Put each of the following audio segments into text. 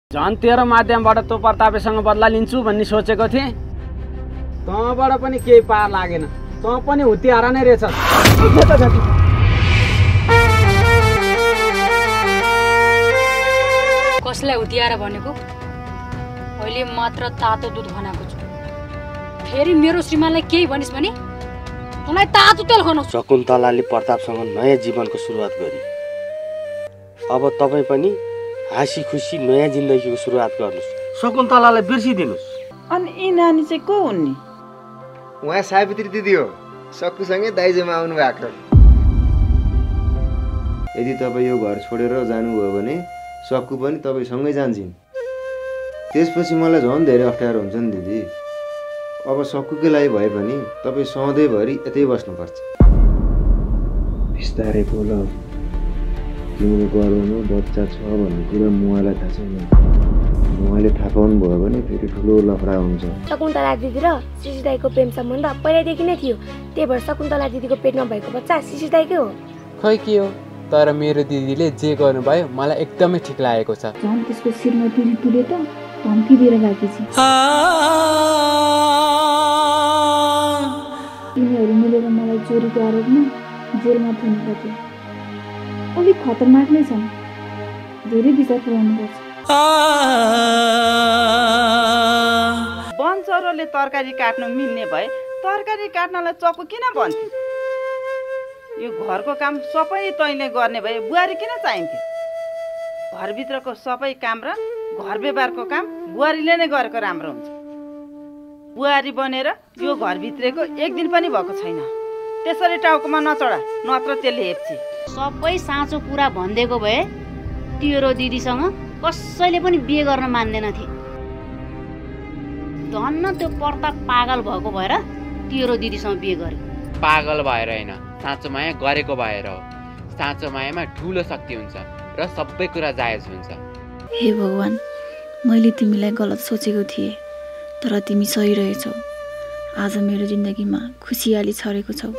झन् तेरो माध्यमबाट तँ प्रतापेसँग बदला लिन्छु भन्ने सोचेको थिएँ। तँबाट पनि केही पार लागेन। तँ पनि हुत्यारा नै रहेछ। कसलाई हुत्याएर भनेको? अहिले मात्र तातो दुध बनाएको छु। फेरि मेरो श्रीमानलाई केही भनिस् भने तँलाई तातो तेल खुवाउँछु। शकुन्तलाले प्रतापसँग नयाँ जीवनको सुरुवात गरी। अब तपाईँ पनि हाँसी खुसी नयाँ जिन्दगीको सुरुवात गर्नुहोस्। शकुन्तलालाई बिर्सिदिनुहोस्। अनि यी नानी चाहिँ को हुन् नि? उहाँ सावित्री दिदी हो, सक्कुसँगै दाइजोमा आउनु भएको। यदि तपाईँ यो घर छोडेर जानुभयो भने सक्कु पनि तपाईँसँगै जान्छन्। त्यसपछि मलाई झन् धेरै अप्ठ्यारो हुन्छ नि दिदी। अब सक्कुकै लागि भए पनि तपाईँ सधैँभरि यतै बस्नुपर्छ। बिस्तारै बोल। तिम्रो गर्भमा बच्चा छ भन्ने कुरा मुवालाई थाहा छैन। मुवाले थाहा पाउनु भयो भने फेरि ठुलो लफडा हुन्छ। शकुन्तला दिदी र शिशिर दाइको प्रेम सम्बन्ध पहिल्यैदेखि नै थियो। त्यही भएर शकुन्तला दिदीको पेटमा भएको बच्चा शिशिर दाइकै हो। खै के हो, तर मेरो दिदीले जे गर्नुभयो मलाई एकदमै ठिक लागेको छ। झन् त्यसको शिरमा तुली तुले त धम्की दिएर गएकी छिन्। तिनीहरू मिलेर मलाई चोरीको आरोपमा जेलमा थुनेका थिए। अलिक खतरनाक नै छन्। धेरै विचार पुर्याउनुपर्छ। वनचरोले तरकारी काट्नु मिल्ने भए तरकारी काट्नलाई चक्कु किन भन्थे? यो घरको काम सबै तैँले गर्ने भए बुहारी किन चाहिन्थ्यो? घरभित्रको सबै काम र घर व्यवहारको काम बुहारीले नै गरेको राम्रो हुन्छ। बुहारी बनेर यो घरभित्रको एक दिन पनि भएको छैन। त्यसरी टाउकोमा नचढा, नत्र त्यसले हेप्छ। सबै साँचो कुरा भनिदिएको भए तेरो दिदीसँग कसैले पनि बिहे गर्न मान्दैनथे। धन्न त्यो प्रताप पागल भएको भएर तेरो दिदीसँग बिहे गर्यो। पागल भएर होइन, साँचो माया गरेको भएर हो। साँचो मायामा ठुलो शक्ति हुन्छ र सबै कुरा जायज हुन्छ। हे भगवान, मैले तिमीलाई गलत सोचेको थिएँ, तर तिमी सही रहेछौ। आज मेरो जिन्दगीमा खुसियाली छरेको छौ।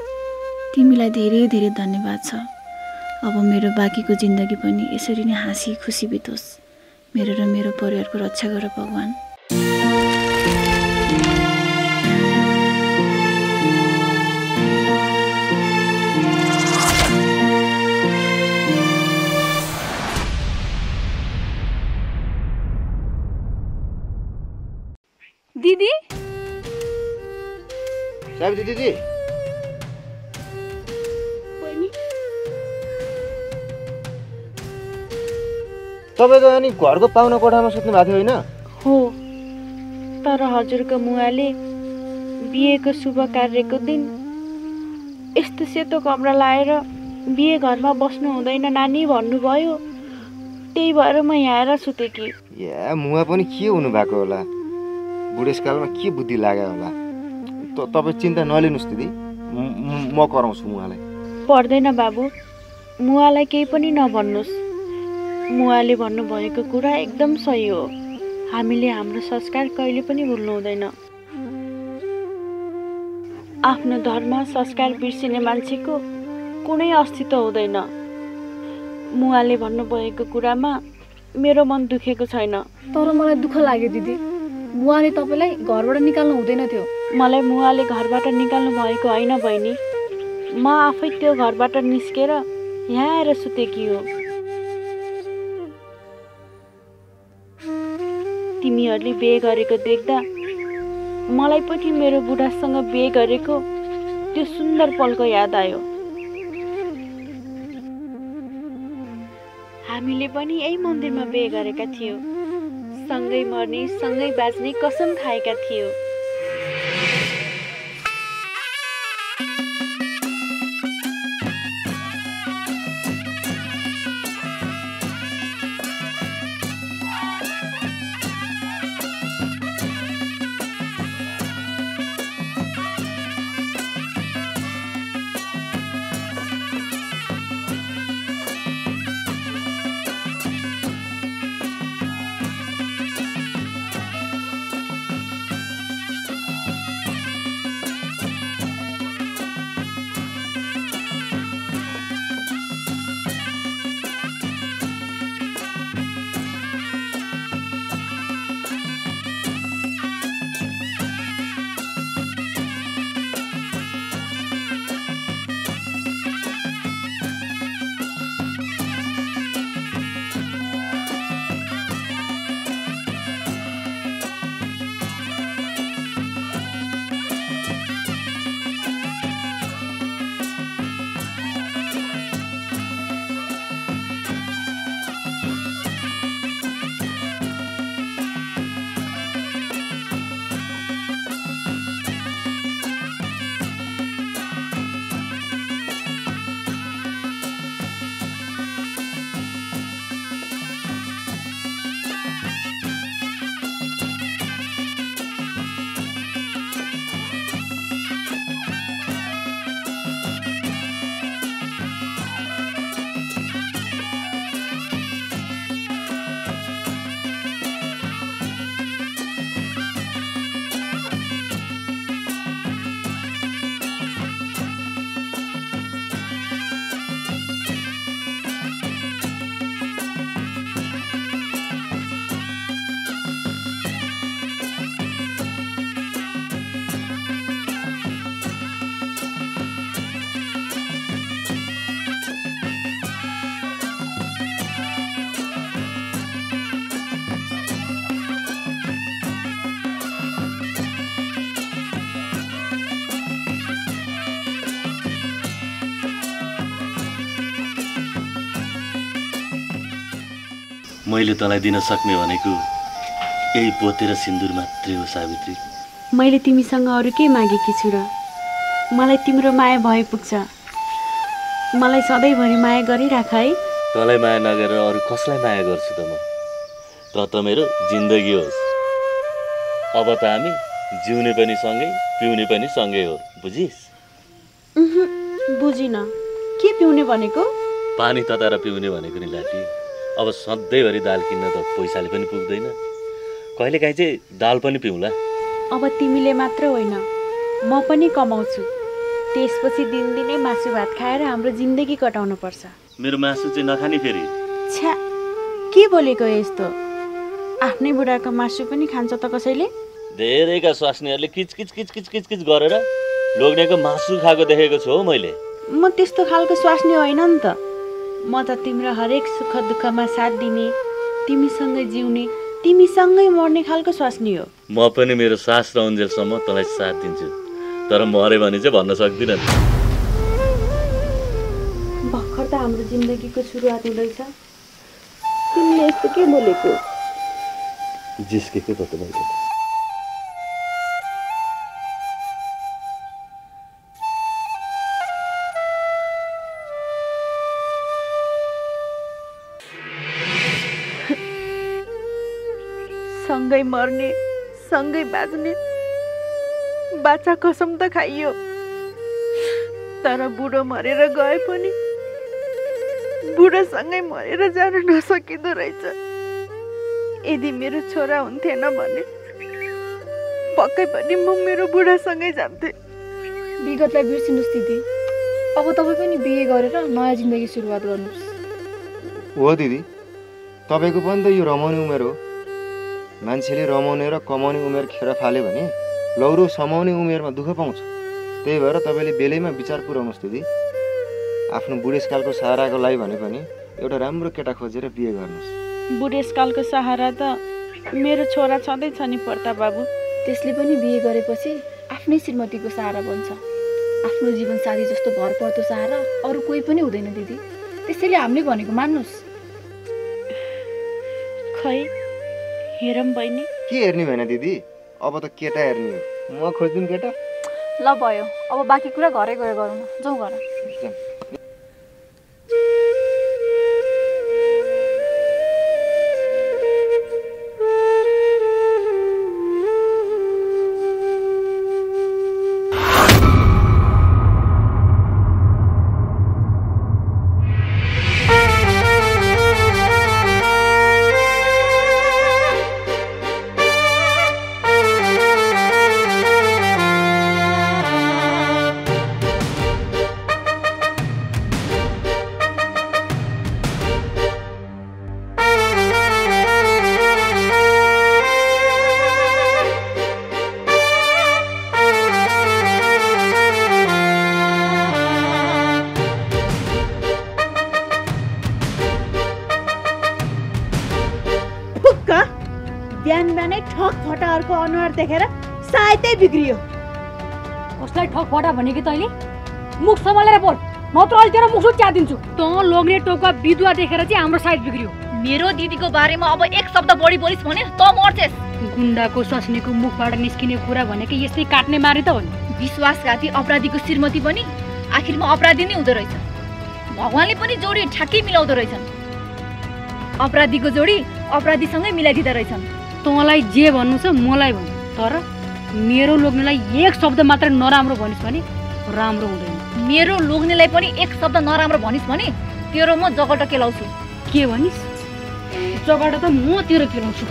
तिमीलाई धेरै धेरै धन्यवाद छ। अब मेरो बाँकीको जिन्दगी पनि यसरी नै हाँसी खुसी बितोस्। मेरो र मेरो परिवारको रक्षा गर भगवान। दिदी, सावित्री दिदी, तपाईँ त अनि घरको पाहुना कोठामा सुत्नु भएको थियो होइन? हो, तर हजुरको मुवाले बिहेको शुभ कार्यको दिन यस्तो सेतो कपडा लाएर बिहे घरमा बस्नु हुँदैन नानी भन्नुभयो। त्यही भएर म यहाँ आएर सुतेँ कि। या मुवा पनि के हुनु भएको होला? बुढेसकालमा के बुद्धि लाग्यो होला? तपाईँ चिन्ता नलिनुहोस् दिदी, म कराउँछु मुवालाई। पर्दैन बाबु, मुवालाई केही पनि नभन्नुहोस्। मुवाले भन्नुभएको कुरा एकदम सही हो। हामीले हाम्रो संस्कार कहिले पनि भुल्नु हुँदैन। आफ्नो धर्म संस्कार बिर्सिने मान्छेको कुनै अस्तित्व हुँदैन। मुवाले भन्नुभएको कुरामा मेरो मन दुखेको छैन। तर मलाई दुःख लाग्यो दिदी। मुवाले तपाईँलाई घरबाट निकाल्नु हुँदैन थियो। मलाई मुवाले घरबाट निकाल्नु भएको होइन बहिनी। म आफै त्यो घरबाट निस्केर यहाँ आएर सुतेकी हो। तिमीहरूले बिहे गरेको देख्दा मलाई पनि मेरो बुढासँग बिहे गरेको त्यो सुन्दर पलको याद आयो। हामीले पनि यही मन्दिरमा बिहे गरेका थियौँ। सँगै मर्ने सँगै बाँच्ने कसम खाएका थियौँ। मैले तँलाई दिन सक्ने भनेको यही पोते र सिन्दुर मात्रै हो सावित्री। मैले तिमीसँग अरू के मागेकी छु र? मलाई तिम्रो माया भए पुग्छ। मलाई सधैँभरि माया गरिराख है। तँलाई माया नगरेर अरू कसलाई माया गर्छु त म? त मेरो जिन्दगी होस्। अब त हामी जिउने पनि सँगै पिउने पनि सँगै हो, बुझिस्? बुझिन। के पिउने भनेको? पानी तताएर पिउने भनेको नि लाटी। अब सधैँभरि दाल किन्न त पैसाले पनि पुग्दैन, कहिलेकाहीँ चाहिँ दाल पनि पिउँला। अब तिमीले मात्र होइन, म पनि कमाउँछु। त्यसपछि दिनदिनै मासु भात खाएर हाम्रो जिन्दगी कटाउनु पर्छ। मेरो मासु चाहिँ नखाने फेरि? छ्या, के बोलेको यस्तो? आफ्नै बुढाको मासु पनि खान्छ त कसैले? धेरैका स्वास्नीहरूले किचकिच किचकिच किचकिच गरेर लोग्नेको मासु खाएको देखेको छु हौ मैले। म त्यस्तो खालको स्वास्नी होइन नि त। म त तिम्रो हरेक सुख दुःखमा साथ दिने, तिमीसँगै जिउने, तिमीसँगै मर्ने खालको स्वास्नी हो। म पनि मेरो सास र उन्जेलसम्म तँलाई साथ दिन्छु, तर मरे भने चाहिँ भन्न सक्दिनँ। भर्खर त हाम्रो जिन्दगीको सुरुवात हुँदैछ, तिमीले यस्तो के बोलेको? जिस्केको त मैले। सँगै मर्ने, सँगै बाँच्ने बाचा कसम त खाइयो, तर बुढो मरेर गए पनि बुढोसँगै मरेर जान नसकिँदो रहेछ। यदि मेरो छोरा हुन्थेन भने पक्कै पनि म मेरो बुढासँगै जान्थेँ। विगतलाई बिर्सिनुहोस् दिदी, अब तपाईँ पनि बिहे गरेर नयाँ जिन्दगी सुरुवात गर्नुहोस्। हो दिदी, तपाईँको पनि त यो रमाउने उमेर हो। मान्छेले रमाउने र कमाउने उमेर खेर फाल्यो भने लौरो समाउने उमेरमा दुःख पाउँछ। त्यही भएर तपाईँले बेलैमा विचार पुर्याउनुहोस् दिदी। आफ्नो बुढेसकालको सहाराको लागि भने पनि एउटा राम्रो केटा खोजेर बिहे गर्नुहोस्। बुढेसकालको सहारा त मेरो छोरा छँदैछ नि प्रताप बाबु। त्यसले पनि बिहे गरेपछि आफ्नै श्रीमतीको सहारा बन्छ। आफ्नो जीवन साथी जस्तो भर पर्दो सहारा अरू कोही पनि हुँदैन दिदी। त्यसैले हामीले भनेको मान्नुहोस्। खै हेरौँ बहिनी। के हेर्ने भएन दिदी, अब त केटा हेर्ने हो। म खोजिदिउँ केटा? ल भयो, अब बाँकी कुरा घरै गएर गरौँ न। जाउँ घर। बिहानै ठक फटाहरूको अनुहार देखेर सायदै बिग्रियो। कसलाई ठक फटा भने कि तैँले? मुख सम्हालेर बोल, नत्र अहिले तेरो मुख च्यादिन्छु। तँ लोग्ने टोका बिधुवा देखेर चाहिँ हाम्रो सायद बिग्रियो। मेरो दिदीको बारेमा अब एक शब्द बढी बोलिस् भने त मर्छेस्। गुण्डाको सस्नीको मुखबाट निस्किने कुरा भनेको यस्तै काट्ने मारे त हो नि। विश्वासघाती अपराधीको श्रीमती पनि आखिरमा अपराधी नै हुँदो रहेछ। भगवानले पनि जोडी ठ्याक्कै मिलाउँदो रहेछन्। अपराधीको जोडी अपराधीसँगै मिलाइदिँदो रहेछन्। तँलाई जे भन्नु छ मलाई भन्, तर मेरो लोग्नेलाई एक शब्द मात्र नराम्रो भनिस् भने राम्रो हुँदैन। मेरो लोग्नेलाई पनि एक शब्द नराम्रो भनिस् भने तेरो म जगट केलाउँछु। के भनिस्? जगट त म तेरो केलाउँछु।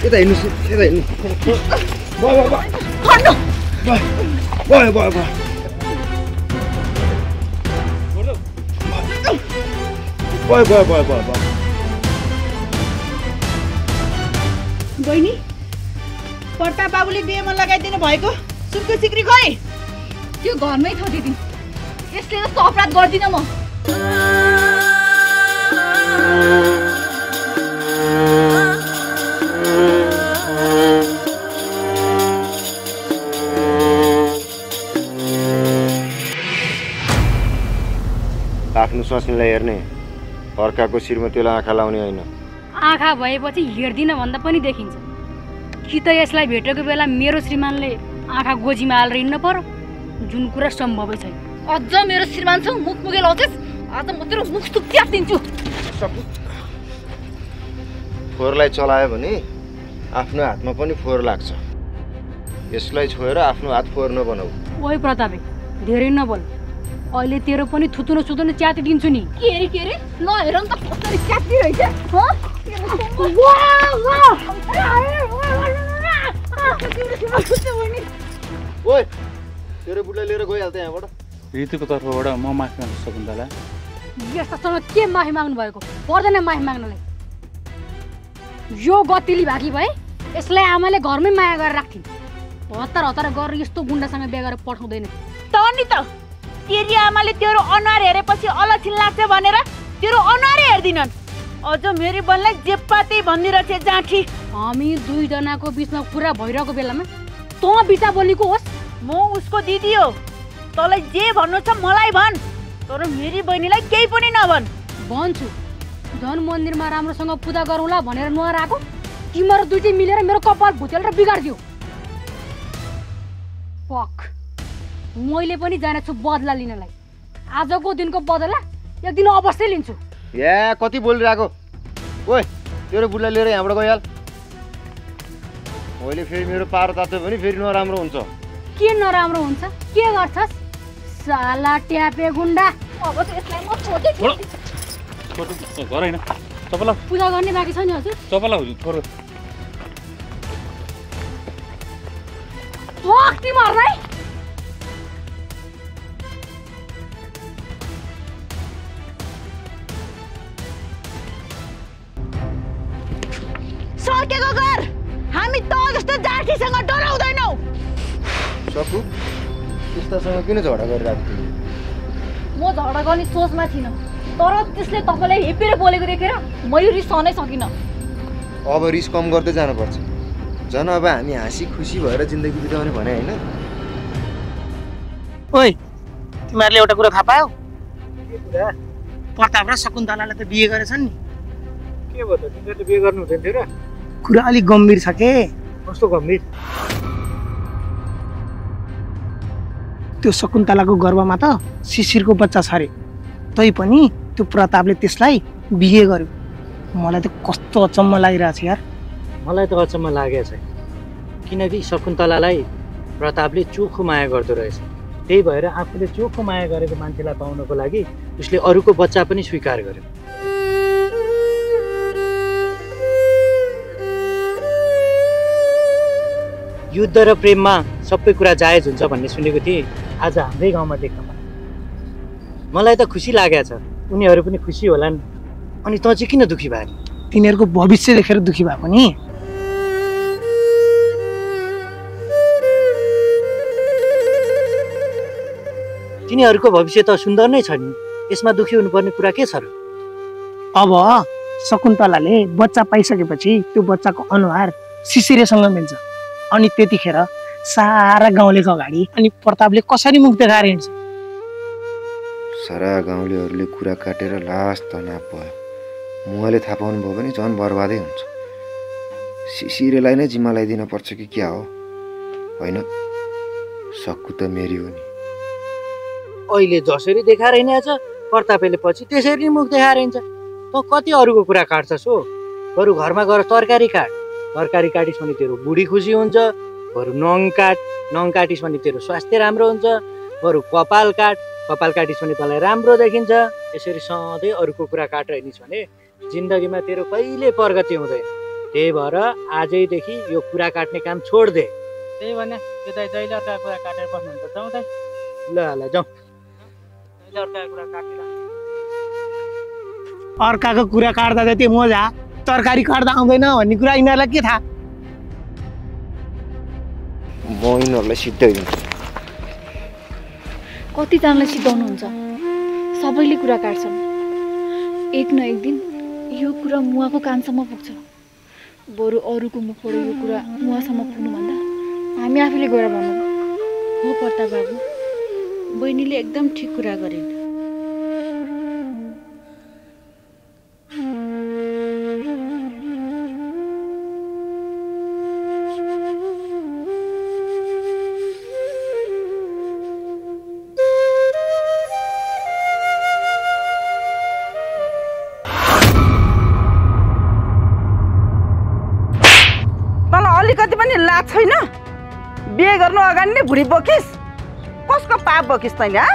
यता हेर्नुहोस्, यता हेर्नु। भयो बहिनी, प्रताप बाबुले बिहेमा लगाइदिनु भएको सुनको सिक्री खै? त्यो घरमै थियो दिदी। यसले जस्तो अपराध गर्दिनँ म। आफ्नो स्वास्नीलाई हेर्ने, अर्काको श्रीमतीलाई आँखा लाउने होइन। आँखा भएपछि हेर्दिनँ भन्दा पनि देखिन्छ। कि त यसलाई भेटेको बेला मेरो श्रीमानले आँखा गोजीमा हालेर हिँड्नु पर्यो, जुन कुरा सम्भवै छैन। अझ मेरो श्रीमानसँग मुखमुखे लाउँछस्, आज म तेरो मुख सुक्याप दिन्छु। फोहोरलाई चलायो भने आफ्नो हातमा पनि फोहोर लाग्छ। यसलाई छोएर आफ्नो हात फोहोर नबनाऊ। ओइ प्रतापे, धेरै नबोल। अहिले तेरो पनि थुतुनो सुतुनो च्याति दिन्छु नि। के रे ल हेर न त कसरी च्याति रहेछ। ओइ तेरो बुढाले लिएर गइहाल्छ यहाँबाट। ऋतुको तर्फबाट म माफी माग्न सकुन्तला। यस्तासँग के माफी माग्नु भएको? पर्दैन माफी माग्नलाई। यो गतिली भागी भए यसलाई आमाले घरमै माया गरेर राख्थिन्। हतार हतार गरेर यस्तो गुन्डासँग बिहे गरेर पठाउँदैन। त नि त तेरी आमाले तेरो अनुहार हेरेपछि अलक्षिन लाग्छ भनेर तेरो अनुहारै हेर्दिनन्। अझ मेरो बललाई जे पाते भनिरहेछ जाठी। हामी दुईजनाको बिचमा कुरा भइरहेको बेलामा तँ बिचा बोलेको होस्। म उसको दिदी हो, तँलाई जे भन्नु छ मलाई भन्, तर मेरी बहिनीलाई केही पनि नभन्। भन्छु, धन मन्दिरमा राम्रोसँग पूजा गरौँला भनेर नुहार आएको, तिमीहरू दुईटै मिलेर मेरो कपाल भुतेलेर बिगाडिदियो। पक, मैले पनि जानेछु बदला लिनलाई। आजको दिनको बदला एक दिन अवश्य लिन्छु। या कति बोलिरहेको? ओइ तेरो बुढालाई लिएर यहाँबाट गइहाल। मैले फेरि मेरो पारो तात्यो भने फेरि नराम्रो हुन्छ। के नराम्रो हुन्छ? के गर्छस् साला ट्यापे गुन्डा? अब त यसलाई म छोड्छु। घर हैन तपाईलाई पूजा गर्ने बाँकी छ नि हजुर। तपाईलाई हजुर छोड। वक्ति मर्दै सकेको घर। हामी त जस्तो जाठीसँग डराउँदैनौ। सकु त्यस्तासँग किन झगडा गरिरहेको तिमी? म झगडा गर्ने सोचमा थिइनँ, तर त्यसले तपाईँलाई हेपेर बोलेको देखेर मैले रिसाउनै सकिनँ। अब रिस कम गर्दै जानुपर्छ। झन् अब हामी हाँसी खुसी भएर जिन्दगी बिताउने भने होइन। ओइ तिमीहरूले एउटा कुरा थाहा पायौ? प्रताप र शकुन्तलाले त बिहे गरेछन् नि। के भयो त? तिमीहरूले बिहे गर्नु हुँदैन थियो र? कुरा अलिक गम्भीर छ के? कस्तो गम्भीर? त्यो शकुन्तलाको गर्भमा त शिशिरको बच्चा छ अरे, तैपनि त्यो प्रतापले त्यसलाई बिहे गर्यो। मलाई त कस्तो अचम्म लागिरहेछ यार। मलाई त अचम्म लागेको छ, किनकि शकुन्तलालाई प्रतापले चोखो माया गर्दो रहेछ। त्यही भएर आफूले चोखो माया गरेको मान्छेलाई पाउनको लागि उसले अरूको बच्चा पनि स्वीकार गर्यो। युद्ध र प्रेममा सबै कुरा जायज हुन्छ भन्ने सुनेको थिएँ, आज हाम्रै गाउँमा देख्न पाएँ। मलाई त खुसी लागेको छ, उनीहरू पनि खुसी होलान्। अनि तँ चाहिँ किन दुखी भयो? तिनीहरूको भविष्य देखेर दुखी भएको नि। तिनीहरूको भविष्य त सुन्दर नै छ नि, यसमा दुखी हुनुपर्ने कुरा के छ र? अब शकुन्तलाले बच्चा पाइसकेपछि त्यो बच्चाको अनुहार शिशिरसँग मिल्छ, अनि त्यतिखेर सारा गाउँलेको अगाडि अनि प्रतापले कसरी मुख देखाएर हिँड्छ? सारा गाउँलेहरूले कुरा काटेर लास तनाव भयो। मुवाले थाहा पाउनु भयो भने झन् बर्बादै हुन्छ। शिशिरलाई नै जिम्मा लगाइदिन पर्छ कि क्या हो? होइन, सक्कु त मेरी हो नि। अहिले जसरी देखाएर हिँडेछ प्रतापले पछि त्यसरी मुख देखाएर हिँड्छ। तँ कति अरूको कुरा काट्छस् हो? बरु घरमा गएर तरकारी काट, तरकारी काटिस् भने तेरो बुढी खुसी हुन्छ। बरु नङ काट, नङ काटिस् भने तेरो स्वास्थ्य राम्रो हुन्छ। बरु कपाल काट, कपाल काटिस् भने तँलाई राम्रो देखिन्छ। यसरी सधैँ अरूको कुरा काटेर हिँडिस् भने जिन्दगीमा तेरो कहिले प्रगति हुँदैन। त्यही भएर आजैदेखि यो कुरा काट्ने काम छोडिदे। त्यही भने त्यो दाइ जहिले अर्काको कुरा काटेर बस्नुहुन्छ, जाउँ दाइ। ल ल जाउँ, जहिले अर्काको कुरा काटेर। अर्काको कुरा काट्दा त त्यो मजा, तरकारी काट्दा आउँदैन भन्ने कुरा यिनीहरूलाई के थाहा? म यिनीहरूलाई सिद्धाइदिन्छु। कतिजनालाई सिकाउनुहुन्छ? सबैले कुरा काट्छन्, एक न एक दिन यो कुरा मुवाको कानसम्म पुग्छ। बरु अरूको मुखबाट यो कुरा मुवासम्म पुग्नुभन्दा हामी आफैले गएर भनौँ। हो प्रताप बाबु, बहिनीले एकदम ठिक कुरा गरिन्। बिहे गर्नु अगाडि नै भुडी बोकिस्? कसको पाप बोकिस् तैँले?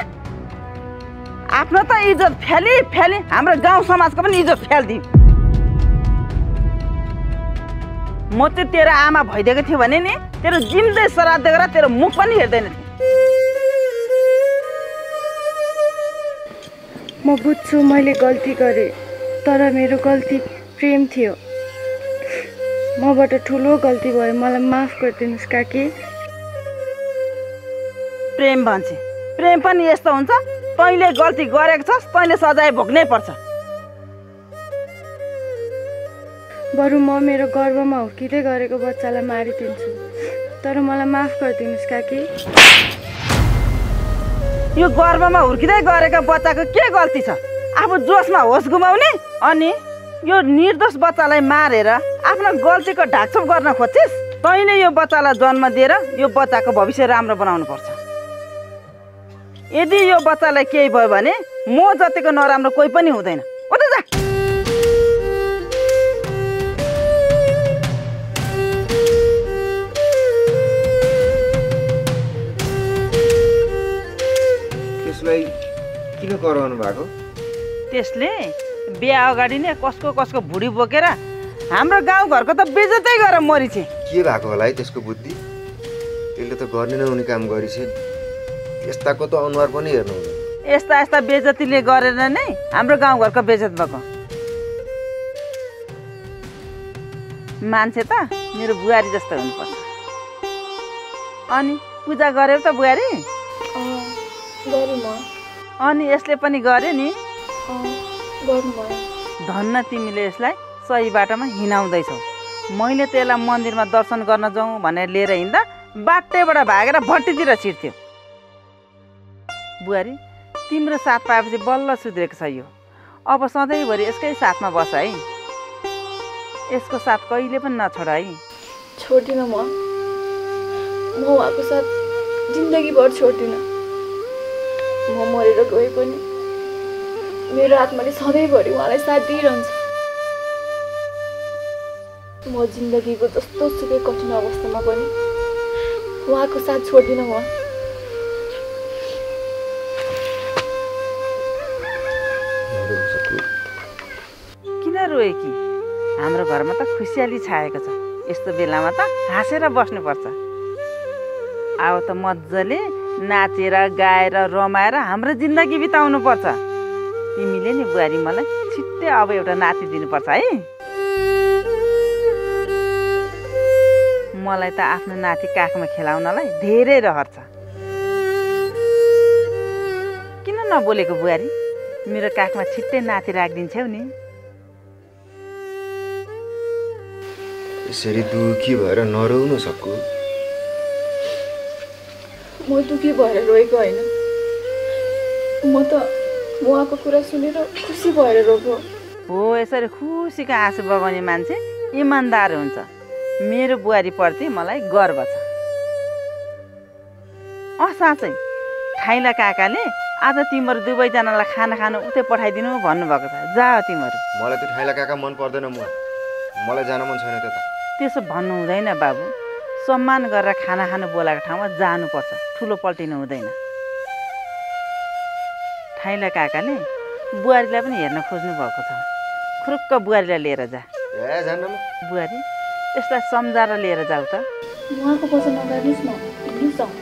आफ्नो त इज्जत फ्याली फ्याली हाम्रो गाउँ समाजको पनि इज्जत फ्यालिदियो। म चाहिँ तेरो आमा भइदिएको थियो भने नि तेरो जिम्दै श्राद्ध गरेर तेरो मुख पनि हेर्दैन थिएँ। म बुझ्छु मैले गल्ती गरेँ, तर मेरो गल्ती प्रेम थियो। मबाट ठुलो गल्ती भयो, मलाई माफ गरिदिनुहोस् काकी। प्रेम भन्छ, प्रेम पनि यस्तो हुन्छ, तैँले गल्ती गरेको छस् तैँले सजाय भोग्नै पर्छ। बरु म मेरो गर्भमा हुर्किँदै गरेको बच्चालाई मारिदिन्छु, तर मलाई माफ गरिदिनुहोस् काकी। यो गर्भमा हुर्किँदै गरेको बच्चाको के गल्ती छ? आफू जोसमा होस गुमाउने अनि यो निर्दोष बच्चालाई मारेर आफ्नो गल्तीको ढाकछोप गर्न खोज्छिस्? तैँले यो बच्चालाई जन्म दिएर यो बच्चाको भविष्य राम्रो बनाउनु पर्छ। यदि यो बच्चालाई केही भयो भने म जतिको नराम्रो कोही पनि हुँदैन। उता जा। त्यसलाई किन कराउनु भएको? त्यसले बिहा अगाडि नै कसको कसको भुडी बोकेर हाम्रो गाउँघरको त बेइज्जतै गरेर मरिछ। के भएको होला है त्यसको बुद्धि? त्यसले त गर्ने नहुने काम गरिछ। यस्ताको त अनुहार पनि हेर्नु हुँदैन। यस्ता यस्ता बेइज्जतीले गरेर नै हाम्रो गाउँघरको बेइज्जत भएको। मान्छे त मेरो बुहारी जस्तो हुनुपर्छ। अनि पूजा गर्यो त बुहारी? अनि यसले पनि गर्यो नि? धन्न तिमीले यसलाई सही बाटोमा हिँडाउँदैछौ। मैले त्यसलाई मन्दिरमा दर्शन गर्न जाउँ भनेर लिएर हिँड्दा बाटैबाट भागेर भट्टीतिर छिर्थ्यो। बुहारी तिम्रो साथ पाएपछि बल्ल सुध्रेको छ यो। अब सधैँभरि यसकै साथमा बस है। यसको साथ कहिले पनि नछोड है। छोड्दिनँ म उहाँको साथ जिन्दगीभर छोड्दिनँ। म मरेर गए पनि मेरो आत्माले सधैँभरि उहाँलाई साथ दिइरहन्छ। म जिन्दगीको जस्तो सुकै कठिन अवस्थामा पनि उहाँको साथ छोड्दिनँ म। किन रोए कि? हाम्रो घरमा त खुसियाली छाएको छ। यस्तो बेलामा त हाँसेर बस्नुपर्छ। अब त मजाले नाचेर गाएर रमाएर हाम्रो जिन्दगी बिताउनु पर्छ। तिमीले नि बुहारी मलाई छिट्टै अब एउटा नाति दिनुपर्छ है। मलाई त आफ्नो नाति काखमा खेलाउनलाई धेरै रहर छ। किन नबोलेको बुहारी? मेरो काखमा छिट्टै नाति राखिदिन्छौ नि। यसरी दुखी भएर नरोउनु सक्छु। म दुखी भएर रोएको होइन, म त उहाँको कुरा सुनेर खुसी भएर रोको हो। यसरी खुसीको आँसु बगाउने मान्छे इमान्दार हुन्छ। मेरो बुहारीप्रति मलाई गर्व छ। साँच्चै खाइला काकाले आज तिमीहरू दुवैजनालाई खाना खानु उतै पठाइदिनु भन्नुभएको छ। जा तिमीहरू। मलाई त ठाइला काका मन पर्दैन। मलाई जान मन छैन त्यता। त्यसो भन्नु हुँदैन बाबु। सम्मान गरेर खाना खानु बोलाएको ठाउँमा जानुपर्छ। ठुलो पल्टिनु हुँदैन। ठाइला काकाले बुहारीलाई पनि हेर्न खोज्नु भएको छ। खुरुक्क बुहारीलाई लिएर जा। बुहारी यसलाई सम्झाएर लिएर जाऊ त। उहाँको वचन नगर्नुहोस् न, हिँड्नुहोस् जाउँ।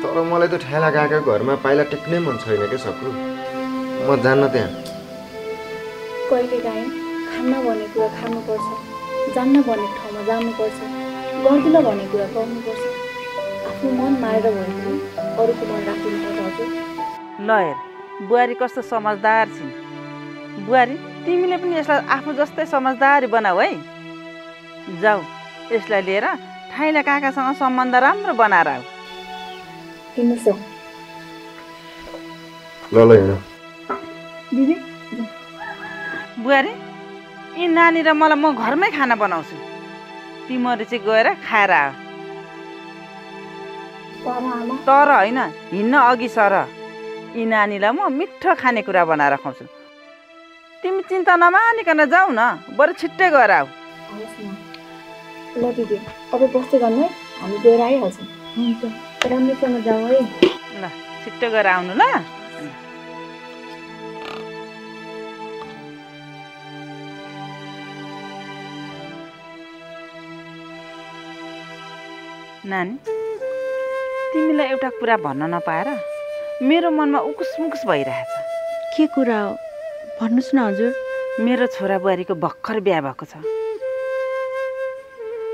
तर मलाई त ठाइला काका घरमा पाइला टेक्नै मन छैन के सक्नु। म जान्न त्यहाँ। कहिलेकाहीँ खान्न भन्ने कुरा खानुपर्छ, जान्न भन्ने ठाउँमा जानुपर्छ, गर्दिन भन्ने कुरा गर्नुपर्छ। आफ्नो मन मारेर भए पनि अरूको मन राखिदिनुपर्छ हजुर। ल हेर बुहारी कस्तो समझदार छिन्। बुहारी तिमीले पनि यसलाई आफू जस्तै समझदारी बनाऊ है। जाऊ यसलाई लिएर ठाइला काकासँग सम्बन्ध राम्रो बनाएर आऊ। हिँड्नुहोस् ल हिँड दिदी। बुहारी यी नानी र मलाई म घरमै खाना बनाउँछु। तिमीहरू चाहिँ गएर खाएर आऊ। तर होइन हिँड्न अघि सर। यी नानीलाई म मिठो खानेकुरा बनाएर खुवाउँछु। तिमी चिन्ता नमानिकन जाऊ न, बरु छिट्टै गएर आऊ। ल दिदी अब बस्दै गर्नु है। हामी गएर आइहाल्छौँ। हुन्छ राम्रोसँग जाऊ है। ल छिट्टो गरेर आउनु ल। नानी तिमीलाई एउटा कुरा भन्न नपाएर मेरो मनमा उकुस मुकुस भइरहेछ। के कुरा हो भन्नुहोस् न हजुर। मेरो छोरा बुहारीको भर्खर बिहा भएको छ।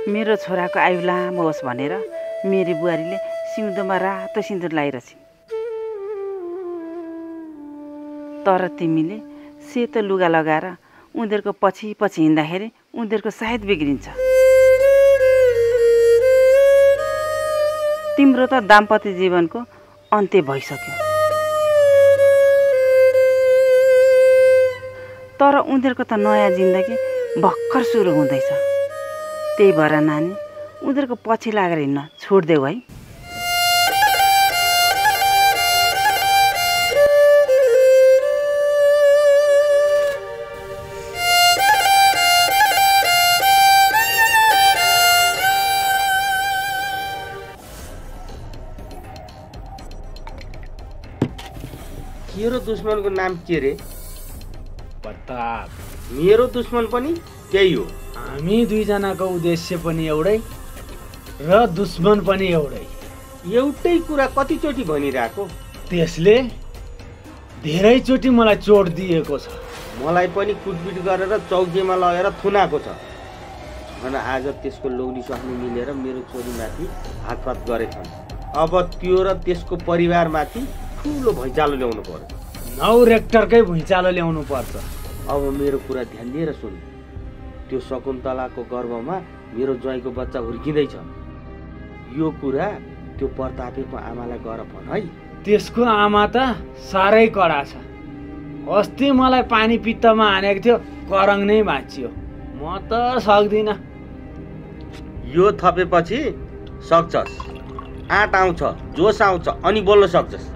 मेरो छोराको आयु लामो होस् भनेर मेरी बुहारीले सिउँदोमा रातो सिन्दुर लगाइरहेछ। तर तिमीले सेतो लुगा लगाएर उनीहरूको पछि पछि हिँड्दाखेरि उनीहरूको सायद बिग्रिन्छ। तिम्रो त दाम्पत्य जीवनको अन्त्य भइसक्यो, तर उनीहरूको त नयाँ जिन्दगी भर्खर सुरु हुँदैछ। त्यही भएर नानी उनीहरूको पछि लागेर हिँड्न छोडिदेऊ है। मेरो दुश्मनको नाम के रे? प्रताप। मेरो दुश्मन पनि त्यही हो। हामी दुईजनाको उद्देश्य पनि एउटै र दुश्मन पनि एउटै। एउटै कुरा कतिचोटि भनिरहेको? त्यसले धेरैचोटि मलाई चोट दिएको छ। मलाई पनि कुटपिट गरेर चौकीमा लगेर थुनाएको छ। अनि आज त्यसको लोग्नी स्वास्नी मिलेर मेरो छोरीमाथि हातपात गरेछन्। अब त्यो र त्यसको परिवारमाथि ठुलो भुइँचालो ल्याउनु पर्छ। 9 रेक्टरकै भुइँचालो ल्याउनु पर्छ। अब मेरो कुरा ध्यान दिएर सुन। त्यो शकुन्तलाको गर्भमा मेरो ज्वाइँको बच्चा हुर्किँदैछ। यो कुरा त्यो प्रतापेको आमालाई गर भन है। त्यसको आमा त साह्रै कडा छ। अस्ति मलाई पानी पित्तमा हानेको थियो, करङ नै भाँचियो। म त सक्दिनँ। यो थपेपछि सक्छस्। आँट आउँछ, जोस आउँछ, अनि बोल्न सक्छस्।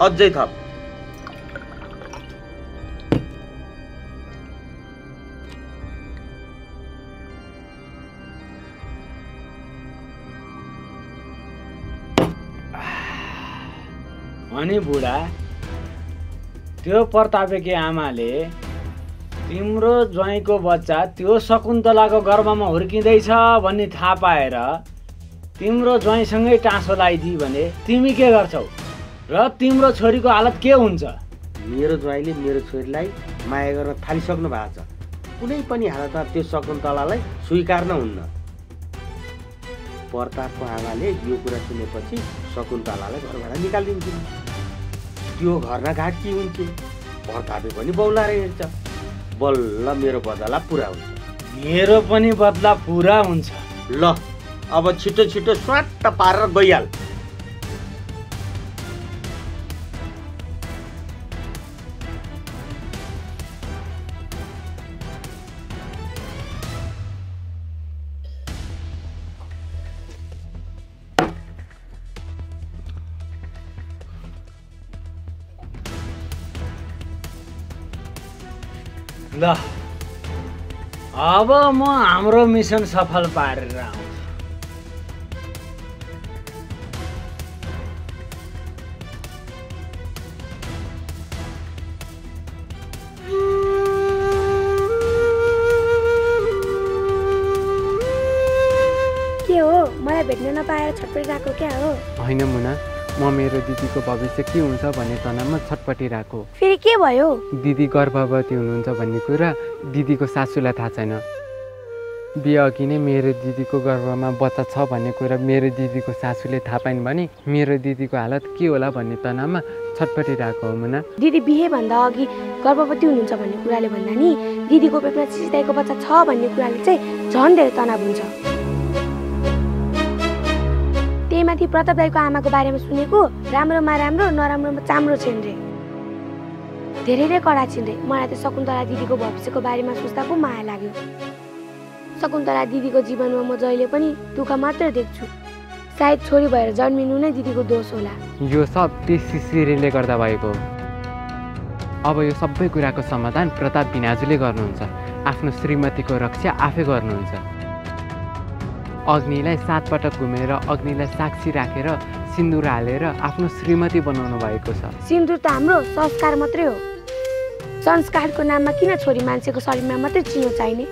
अझै थप। अनि बुढा, त्यो प्रतापेकी आमाले तिम्रो ज्वाइँको बच्चा त्यो शकुन्तलाको गर्भमा हुर्किँदैछ भन्ने थाहा पाएर तिम्रो ज्वाइँसँगै टाँसो लगाइदिए भने तिमी के गर्छौ र तिम्रो छोरीको हालत के हुन्छ? मेरो ज्वाइँले मेरो छोरीलाई माया गर्न थालिसक्नु भएको छ। कुनै पनि हालतमा त्यो शकुन्तलालाई स्वीकार्न हुन्न। प्रतापको आमाले यो कुरा सुनेपछि शकुन्तलालाई घरबाट निकालिदिन्छन्। त्यो घर न घाट के हुन्छ? प्रतापे पनि बौलाएर हेर्छ। बल्ल मेरो बदला पुरा हुन्छ। मेरो पनि बदला पुरा हुन्छ। ल अब छिटो छिटो स्वाट्ट पारेर गइहाल। ल अब म हाम्रो मिसन सफल पारेर आउँछु। के हो, मलाई भेट्न नपाएर छटपटिरहेको क्या हो? होइन मुना, म मेरो दिदीको भविष्य के हुन्छ भन्ने तनावमा छटपटिरहेको। फेरि के भयो? दिदी गर्भवती हुनुहुन्छ भन्ने कुरा दिदीको सासूलाई थाहा छैन। बिहे अघि नै मेरो दिदीको गर्भमा बच्चा छ भन्ने कुरा मेरो दिदीको सासूले थाहा पाइन् भने मेरो दिदीको हालत के होला भन्ने तनावमा छटपटिरहेको हो मुना। दिदी बिहेभन्दा अघि गर्भवती हुनुहुन्छ भन्ने कुराले भन्दा नि दिदीको पेटमा सिसिदाईको बच्चा छ भन्ने कुराले चाहिँ झन् धेरै तनाव हुन्छ। त्यही माथि प्रताप दाईको आमाको बारेमा सुनेको राम्रोमा राम्रो नराम्रोमा चाम्रो छिन् रे। धेरै नै कडा छिन् रे। मलाई त शकुन्तला दिदीको भविष्यको बारेमा सोच्दा पो माया लाग्यो। शकुन्तला दिदीको जीवनमा म जहिले पनि दुःख मात्र देख्छु। सायद छोरी भएर जन्मिनु नै दिदीको दोष होला। यो सब त्यस शिशिरले गर्दा भएको। अब यो सबै कुराको समाधान प्रताप भिनाजुले गर्नुहुन्छ। आफ्नो श्रीमतीको रक्षा आफै गर्नुहुन्छ। अग्निलाई 7 पटक घुमेर अग्निलाई साक्षी राखेर सिन्दुर हालेर आफ्नो श्रीमती बनाउनु भएको छ। सिन्दुर त हाम्रो संस्कार मात्रै हो। संस्कारको नाममा किन छोरी मान्छेको शरीरमा मात्रै चिनो चाहिने?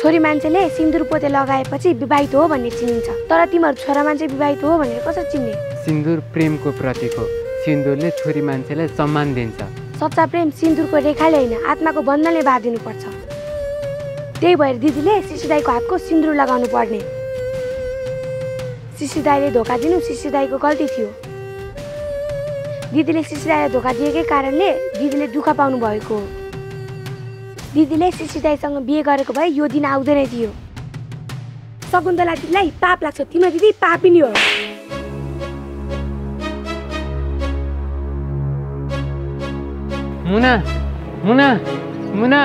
छोरी मान्छेले सिन्दुर पोते लगाएपछि विवाहित हो भन्ने चिनिन्छ, तर तिमीहरू छोरा मान्छे विवाहित हो भनेर कसरी चिन्ने? सिन्दुर प्रेमको प्रतीक हो। सिन्दुरले छोरी मान्छेलाई सम्मान दिन्छ। सच्चा प्रेम सिन्दुरको रेखाले होइन, आत्माको बन्धनले बाँधिनुपर्छ। त्यही भएर दिदीले शिशि दाईको हातको सिन्दुर लगाउनु पर्ने। शिशि दाईले धोका दिनु शिशि दाईको गल्ती थियो। दिदीले शिशि दाईलाई धोका दिएकै कारणले दिदीले दुःख पाउनु भएको हो। दिदीले शिशि दाईसँग बिहे गरेको भए यो दिन आउँदैन थियो। शकुन्तला दिदीलाई पाप लाग्छ, तिम्रो दिदी पापिनी हो। मुना मुना मुना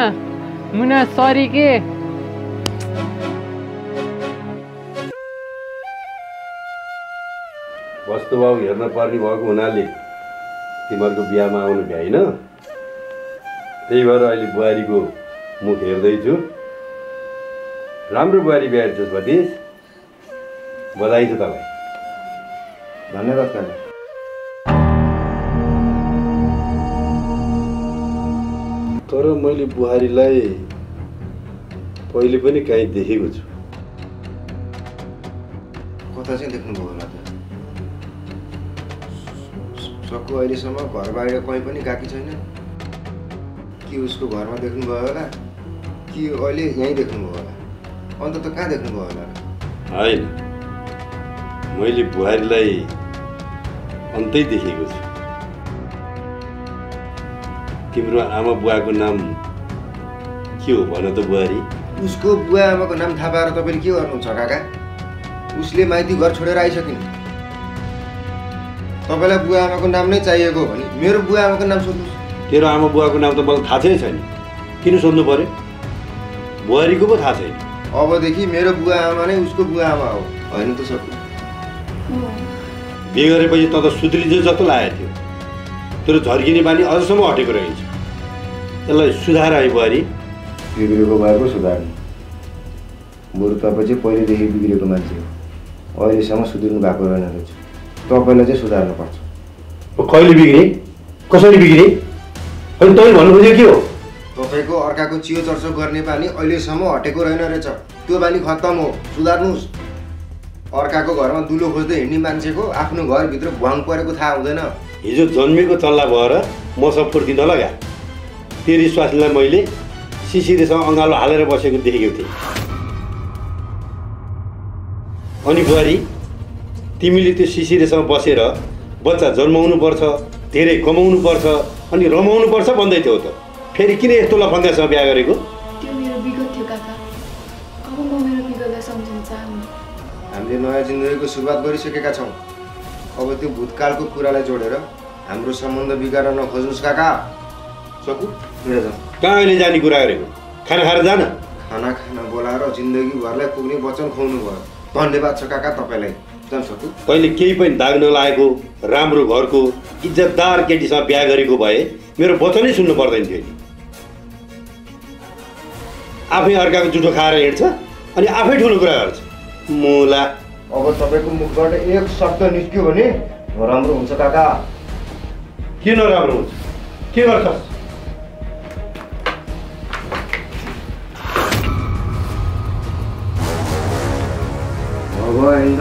मुना सरी के वस्तुभाव हेर्न पर्ने भएको हुनाले तिमीहरूको बिहामा आउनु भ्याइन। त्यही भएर अहिले बुहारीको मुख हेर्दैछु। राम्रो बुहारी बिहार्छस् भतिज, बधाई छ तपाईँ। धन्यवाद काका। तर मैले बुहारीलाई पहिले पनि कहीँ देखेको छु। कता चाहिँ देख्नुभयो होला त? सक्कु अहिलेसम्म घर बाहिर कहीँ पनि गएकी छैन कि? उसको घरमा देख्नुभयो होला कि अहिले यहीँ देख्नुभयो होला? अन्त त कहाँ देख्नुभयो होला? होइन, मैले बुहारीलाई अन्तै देखेको छु। तिम्रो आमा बुवाको नाम के हो भन त बुहारी? उसको बुवा आमाको नाम थाहा पाएर तपाईँले के गर्नुहुन्छ काका? उसले माइती घर छोडेर आइसकिन्। तपाईँलाई बुवा आमाको नाम नै चाहिएको हो भने मेरो बुवा आमाको नाम सोध्नुहोस्। तेरो आमा बुवाको नाम त मलाई थाहा छैन। किन सोध्नु पर्यो? बुहारीको पो थाहा छैन। अबदेखि मेरो बुवा आमा नै उसको बुवा आमा हो, होइन त सक्नु? बिहे गरेपछि त सुध्रिन्छ जस्तो लागेको थियो। तेरो झर्किने बानी अझसम्म हटेको रहेछ। यसलाई सुधार है बुहारी। बिग्रेको भएको सुधार्नु, बरु तपाईँ चाहिँ पहिलेदेखि बिग्रेको मान्छे हो, अहिलेसम्म सुध्रिनु भएको रहेन रहेछ। तपाईँलाई चाहिँ सुधार्नुपर्छ। कहिले बिग्रे? कसरी बिग्रे? अनि तैँले भन्नु खोजेको के हो? तपाईँको अर्काको चियो चर्चो गर्ने बानी अहिलेसम्म हटेको रहेन रहेछ। त्यो बानी खत्तम हो, सुधार्नुहोस्। अर्काको घरमा दुलो खोज्दै हिँड्ने मान्छेको आफ्नो घरभित्र भुवाङ परेको थाहा हुँदैन। हिजो जन्मेको चल्ला भएर म सब फुर्ती नलगा। तेरी स्वास्नीलाई मैले सिसिरेसँग अँगालो हालेर बसेको देखेको थिएँ। अनि बुहारी, तिमीले त्यो सिसिरेसँग बसेर बच्चा जन्माउनु पर्छ, धेरै कमाउनु पर्छ अनि रमाउनु पर्छ भन्दै थियौ त। फेरि किन यस्तो लफङ्गासँग बिहा गरेको? त्यो मेरो विगत थियो काका। अब म मेरो विगतलाई सम्झिन चाहन्न। हामीले नयाँ जिन्दगीको सुरुवात गरिसकेका छौँ। अब त्यो भूतकालको कुरालाई जोडेर हाम्रो सम्बन्ध बिगार्न नखोज्नुहोस् काका। सकु हिँड जाउँ। कहाँ अहिले जाने कुरा गरेको? खाना खाएर जान। खाना खाना बोलाएर जिन्दगीभरलाई पुग्ने वचन खुवाउनु भयो। धन्यवाद छ काका तपाईँलाई। जाउँ सकु। तैँले केही पनि दाग नलागेको राम्रो घरको इज्जतदार केटीसँग बिहा गरेको भए मेरो वचनै सुन्नु पर्दैन थियो नि। आफै अर्काको जुठो खाएर हिँड्छ अनि आफै ठुलो कुरा गर्छ। मुला अब तपाईँको मुखबाट एक शब्द निस्क्यो भने नराम्रो हुन्छ काका। के नराम्रो हुन्छ? के गर्छस्? भगवान्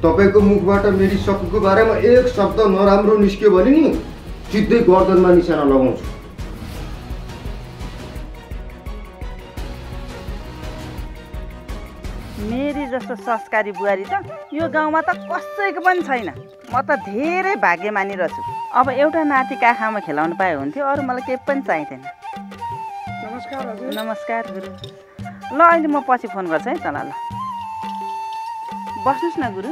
तपाईँको मुखबाट मेरी सकुको बारेमा एक शब्द नराम्रो निस्क्यो भने नि सिधै गर्दनमा निशाना लगाउँछु। मेरी जस्तो संस्कारी बुहारी त यो गाउँमा त कसैको पनि छैन। म त धेरै भाग्यमानी रहेछु। अब एउटा नाति काखामा खेलाउनु पाए हुन्थ्यो, अरू मलाई केही पनि चाहिँदैन। नमस्कार हजुर। नमस्कार गुरु। ल अहिले म पछि फोन गर्छु है तँलाई। ल बस्नुहोस् न गुरु।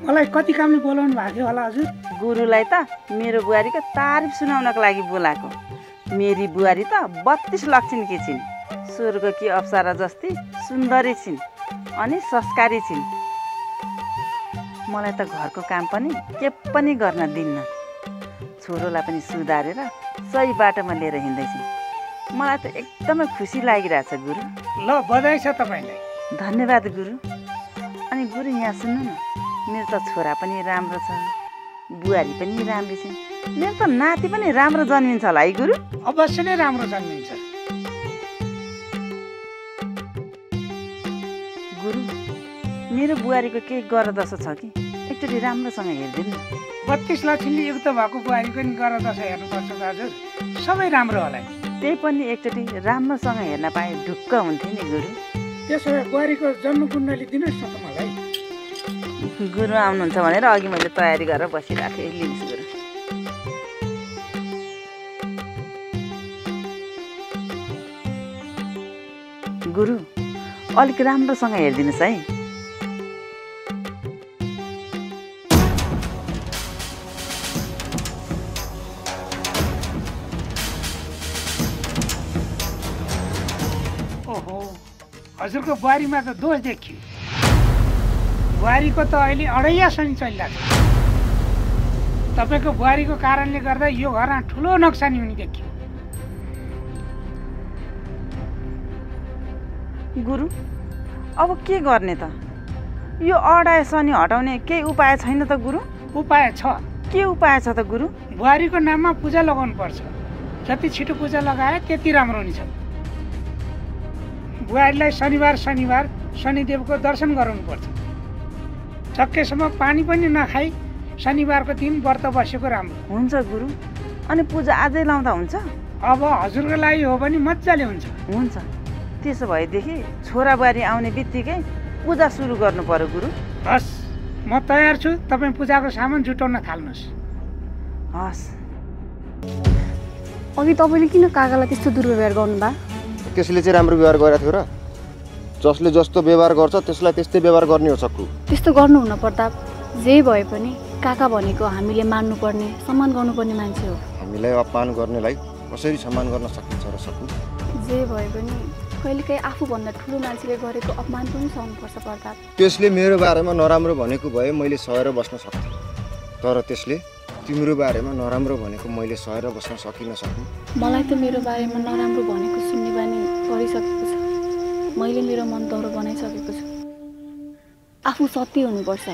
मलाई कति कामले बोलाउनु भएको थियो होला हजुर? गुरुलाई त मेरो बुहारीको तारिफ सुनाउनको लागि बोलाएको। मेरी बुहारी त 32 लक्षणकी छिन्। स्वर्गकी अप्सरा जस्ती सुन्दरी छिन् अनि संस्कारी छिन्। मलाई त घरको काम पनि के पनि गर्न दिन्न। छोरोलाई पनि सुधारेर सही बाटोमा लिएर हिँड्दैछन्। मलाई त एकदमै खुसी लागिरहेछ गुरु। ल बधाई छ तपाईँलाई। धन्यवाद गुरु। अनि गुरु यहाँ सुन्नु न, मेरो त छोरा पनि राम्रो छ, बुहारी पनि राम्रो छिन्, मेरो त नाति पनि राम्रो जन्मिन्छ होला है गुरु। अवश्य नै राम्रो जन्मिन्छ। गुरु मेरो बुहारीको केही गरदशा छ कि एकचोटि राम्रोसँग हेरिदिनु न। 32 लक्षले युक्त भएको बुहारी पनि गरदशा हेर्नुपर्छ हजुर, सबै राम्रो होला। त्यही पनि एकचोटि राम्रोसँग हेर्न पाए ढुक्क हुन्थ्यो नि गुरु। त्यसो भए बुहारीको जन्म कुण्डली दिनुहोस् न त मलाई। गुरु आउनुहुन्छ भनेर अघि मैले तयारी गरेर बसिरहेको थिएँ। लिनुहोस् गुरु। गुरु अलिक राम्रोसँग हेरिदिनुहोस् है। ओहो, हजुरको बुहारीमा त दोष देखियो। बुहारीको त अहिले अढैया शनि चलिरहेको छ। तपाईँको बुहारीको कारणले गर्दा यो घरमा ठुलो नोक्सानी हुने देखियो। गुरु अब के गर्ने त? यो अढाए शनि हटाउने केही उपाय छैन त गुरु? उपाय छ। के उपाय छ त गुरु? बुहारीको नाममा पूजा लगाउनु पर्छ। जति छिटो पूजा लगाए त्यति राम्रो हुनेछ। बुहारीलाई शनिबार शनिदेवको दर्शन गराउनुपर्छ। सकेसम्म पानी पनि नखाई शनिबारको दिन व्रत बसेको राम्रो हुन्छ गुरु। अनि पूजा आजै लाउँदा हुन्छ? अब हजुरको लागि हो भने मजाले हुन्छ। हुन्छ, त्यसो भएदेखि छोरा बुहारी आउने बित्तिकै पूजा सुरु गर्नु पर्यो गुरु। हस्, म तयार छु। तपाईँ पूजाको सामान जुटाउन थाल्नुहोस्। हस्। अघि तपाईँले किन काकालाई त्यस्तो दुर्व्यवहार गर्नुभयो? त्यसले चाहिँ राम्रो व्यवहार गरेको थियो र? जसले जस्तो व्यवहार गर्छ त्यसलाई त्यस्तै व्यवहार गर्ने हो सक्कु। त्यस्तो गर्नु हुन प्रताप। जे भए पनि काका भनेको हामीले मान्नुपर्ने, सम्मान गर्नुपर्ने मान्छे हो। हामीलाई अपमान गर्नेलाई कसरी सम्मान गर्न सकिन्छ र सक्कु? जे भए पनि कहिलेकाहीँ आफूभन्दा ठुलो मान्छेले गरेको अपमान पनि सहनुपर्छ प्रताप। त्यसले मेरो बारेमा नराम्रो भनेको भए मैले सहेर बस्न सक्थेँ, तर त्यसले तिम्रो बारेमा नराम्रो भनेको मैले सहेर बस्न सकिनँ सक्कु। मलाई त मेरो बारेमा नराम्रो भनेको सुन्ने बानी परिसकेको छ। मैले मेरो मन दह्रो बनाइसकेको छु। आफू सत्य हुनुपर्छ।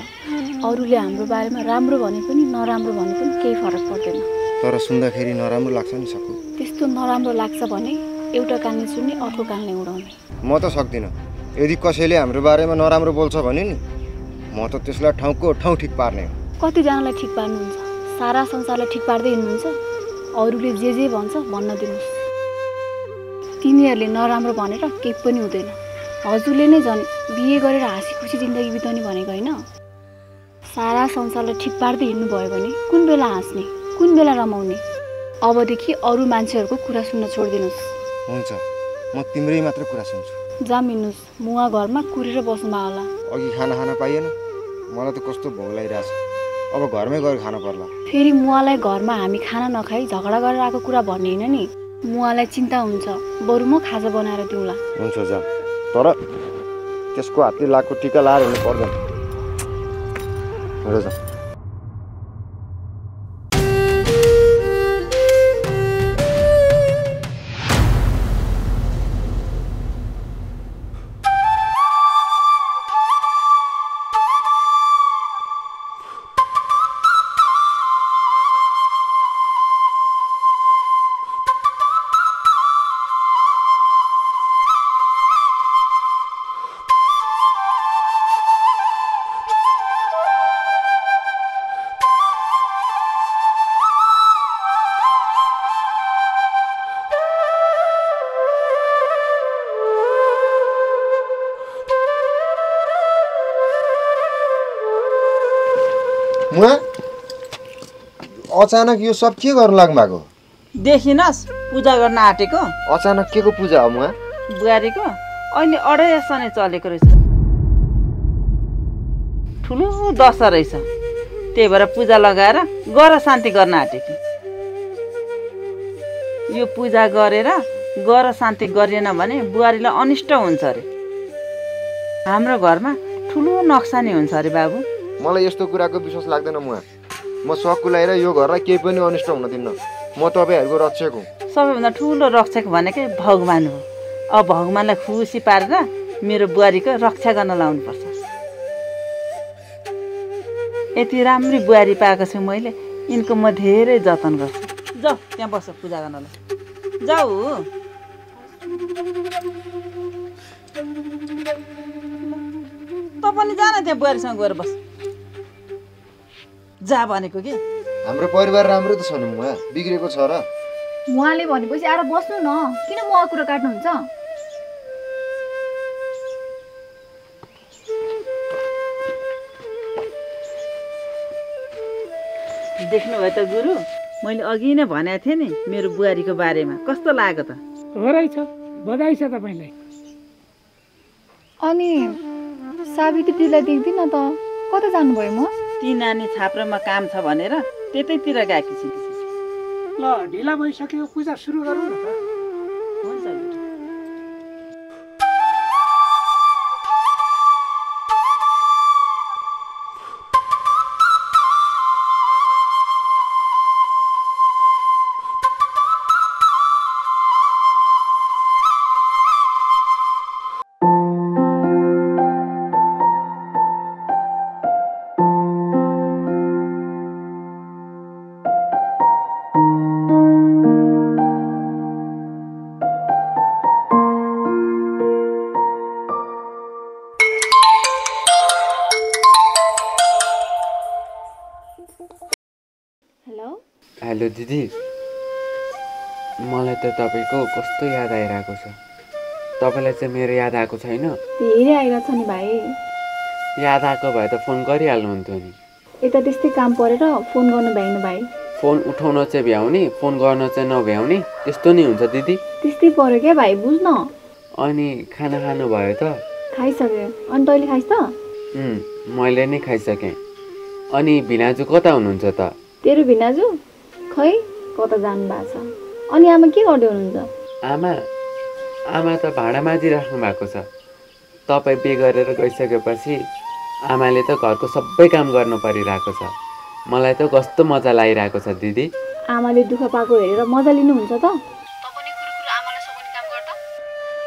अरूले हाम्रो बारेमा राम्रो भने पनि नराम्रो भने पनि केही फरक पर्दैन। तर सुन्दाखेरि नराम्रो लाग्छ नि सक्कु। त्यस्तो नराम्रो लाग्छ भने एउटा कानले सुन्ने, अर्को कानले उडाउने। म त सक्दिनँ। यदि कसैले हाम्रो बारेमा नराम्रो बोल्छ भने नि म त त्यसलाई ठाउँको ठाउँ ठिक पार्ने हो। कतिजनालाई ठिक पार्नुहुन्छ? सारा संसारलाई ठिक पार्दै हिँड्नुहुन्छ? अरूले जे भन्छ भन्न दिनुहोस्। तिनीहरूले नराम्रो भनेर केही पनि हुँदैन। हजुरले नै झन् बिहे गरेर हाँसी खुसी जिन्दगी बिताउने भनेको होइन? सारा संसारलाई ठिक पार्दै हिँड्नु भयो भने कुन बेला हाँस्ने, कुन बेला रमाउने? अबदेखि अरू मान्छेहरूको कुरा सुन्न छोडिदिनुहोस्। हुन्छ, म तिम्रै मात्र कुरा सुन्छु। जामिनुहोस्, मुवा घरमा कुरेर बस्नुभयो होला। अघि खाना खान पाइएन? मलाई त कस्तो भोक लागिरहेछ। अब घरमै गएर खानु पर्ला। फेरि मुवालाई घरमा हामी खाना नखाई झगडा गरेर आएको कुरा भन्ने होइन नि। मुवालाई चिन्ता हुन्छ, बरु म खाजा बनाएर दिउँला। हुन्छ जा, तर त्यसको हातले लाएको टिका लाएर हिँड्नु पर्दैन। जा। अचानक यो सब के गर्न लाग्नु भएको? देखिनस् पूजा गर्न आँटेको। अचानक के को पूजा हो? मुआ बुहारीको अहिले अढाई शनि चलेको रहेछ। ठुलो दशा रहेछ। त्यही भएर पूजा लगाएर गर शान्ति गर्न आँटेको। यो पूजा गरेर गर शान्ति गरिएन भने बुहारीलाई अनिष्ट हुन्छ अरे। हाम्रो घरमा ठुलो नोक्सानी हुन्छ अरे बाबु। मलाई यस्तो कुराको विश्वास लाग्दैन मुआ। म सक्कु लगाएर यो घरलाई केही पनि अनिष्ट हुन दिन्न। म तपाईहरुको रक्षक हुँ। सबैभन्दा ठुलो रक्षक भनेकै भगवान् हो। अब भगवान्लाई खुसी पारेर मेरो बुहारीको रक्षा गर्न लाउनुपर्छ। यति राम्री बुहारी पाएको छु मैले, यिनको म धेरै जतन गर्छु। जाऊ त्यहाँ बस पूजा गर्नलाई, जाऊ। त पनि जा न त्यहाँ बुहारीसँग गएर बस, जा भनेको कि। हाम्रो परिवार राम्रो त छ नि मुवा, बिग्रेको छ र? उहाँले भनेपछि आएर बस्नु न, किन उहाँको कुरा काट्नुहुन्छ? देख्नुभयो त गुरु, मैले अघि नै भनेको थिएँ नि मेरो बुहारीको बारेमा। कस्तो लाग्यो त? हो रहेछ, बधाई छ तपाईँलाई। अनि सावित्री दिदीलाई देख्दिनँ त, कता जानुभयो म? ती नानी छाप्रोमा काम छ भनेर त्यतैतिर गएकी छु। ल ढिला भइसक्यो, पूजा सुरु गरौँ न त। हुन्छ। हेलो दिदी, मलाई त तपाईँको कस्तो याद आइरहेको छ। तपाईँलाई चाहिँ मेरो याद आएको छैन? धेरै आइरहेछ नि भाइ। याद आएको भए त फोन गरिहाल्नुहुन्थ्यो नि। यता त्यस्तै काम परेर फोन गर्नु भ्याइन भाइ। फोन उठाउन चाहिँ भ्याउने, फोन गर्न चाहिँ नभ्याउने, त्यस्तो नि हुन्छ दिदी। त्यस्तै पर्यो क्या भाइ, बुझ्न। अनि खाना खानु भयो त? खाइसक्यो। अनि तैँले खाइस् त? मैले नै खाइसकेँ। अनि भिनाजु कता हुनुहुन्छ त? तेरो भिनाजु खै कता जानु भएको छ। अनि आमा के गर्दै हुनुहुन्छ? आमा त भाँडा माझिराख्नु भएको छ। तपाईँ बिहे गरेर गइसकेपछि आमाले त घरको सबै काम गर्नु परिरहेको छ। मलाई त कस्तो मजा लागिरहेको छ दिदी। आमाले दुःख पाएको हेरेर मजा लिनुहुन्छ त?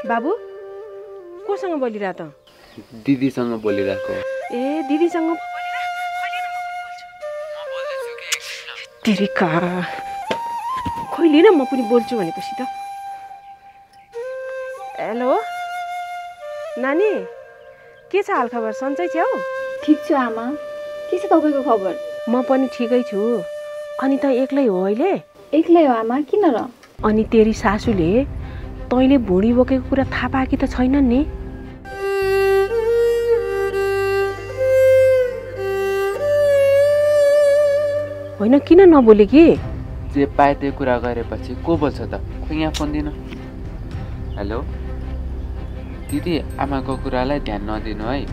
बाबु कोसँग बोलिरह त? दिदीसँग बोलिरहेको। ए दिदीसँग तेरिका खोइले न, म पनि बोल्छु भनेपछि त। हेलो नानी, के छ हालखबर? सन्चै छौ? ठिक छु आमा, के छ तपाईँको खबर? म पनि ठिकै छु। अनि त एक्लै हो अहिले? एक्लै हो आमा, किन र? अनि तेरी सासूले तैँले भुँडी बोकेको कुरा थाहा पाएकी त छैनन् नि? होइन किन नबोले कि? जे पाए त्यो कुरा गरेपछि को बोल्छ त? खोइ यहाँ फोन दिनु। हेलो दिदी, आमाको कुरालाई ध्यान नदिनु है।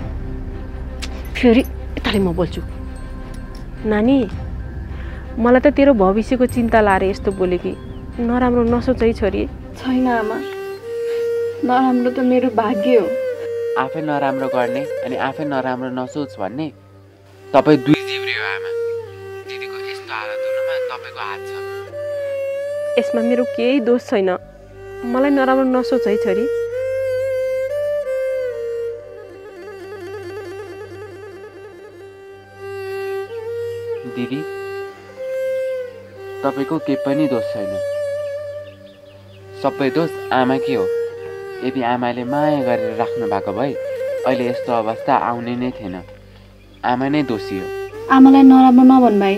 फेरि यताले म बोल्छु। नानी, मलाई त तेरो भविष्यको चिन्ता लाएर यस्तो बोले कि। नराम्रो नसोच है छोरी। छैन आमा, नराम्रो त मेरो भाग्य हो। आफै नराम्रो गर्ने अनि आफै नराम्रो नसोच भन्ने? तपाईँ दुई जिब्रे हो आमा। दिदीको यस्तो हालत हुनुमा तपाईँको हात छ। यसमा मेरो केही दोष छैन। मलाई नराम्रो नसोच है छोरी। दिदी, तपाईँको केही पनि दोष छैन। सबै दोष आमाकै हो। यदि आमाले माया गरेर राख्नु भएको भए अहिले यस्तो अवस्था आउने नै थिएन। आमा नै दोषी हो। आमालाई नराम्रो नभन् भाइ।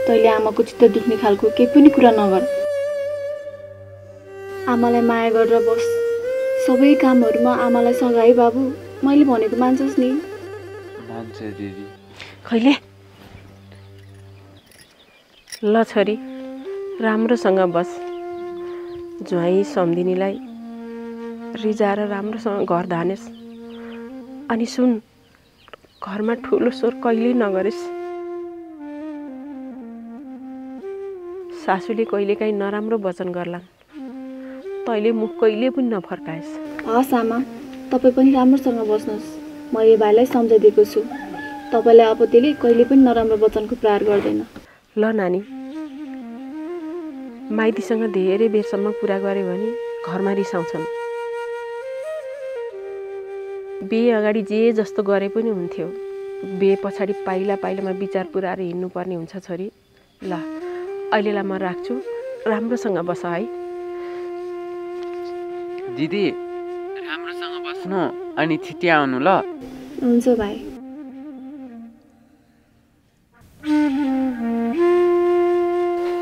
तैँले आमाको चित्त दुख्ने खालको केही पनि कुरा नगर। आमालाई माया गरेर बस। सबै कामहरूमा आमालाई सघाए बाबु। मैले भनेको मान्छस् नि? मान्छ दिदी। खैले ल छोरी, राम्रोसँग बस। ज्वाइँ सम्धिनीलाई रिजाएर राम्रोसँग घर धानेस्। अनि सुन, घरमा ठुलो स्वर कहिल्यै नगरेस्। सासूले कहिलेकाहीँ नराम्रो वचन गर्लान्, तैँले मुख कहिले पनि नफर्काएस्। हस् आमा, तपाईँ पनि राम्रोसँग बस्नुहोस्। मैले भाइलाई सम्झाइदिएको छु, तपाईँलाई अब त्यसले कहिले पनि नराम्रो वचनको प्रहार गर्दैन। ल नानी, माइतीसँग धेरै बेरसम्म कुरा गऱ्यो भने घरमा रिसाउँछन्। बिहे अगाडि जे जस्तो गरे पनि हुन्थ्यो, बिहे पछाडि पाइला पाइलामा विचार पुऱ्याएर हिँड्नुपर्ने हुन्छ छोरी। ल अहिलेलाई म राख्छु, राम्रोसँग बस है। दिदी राम्रोसँग बस्नु अनि छिट्टी आउनु ल। हुन्छ भाइ।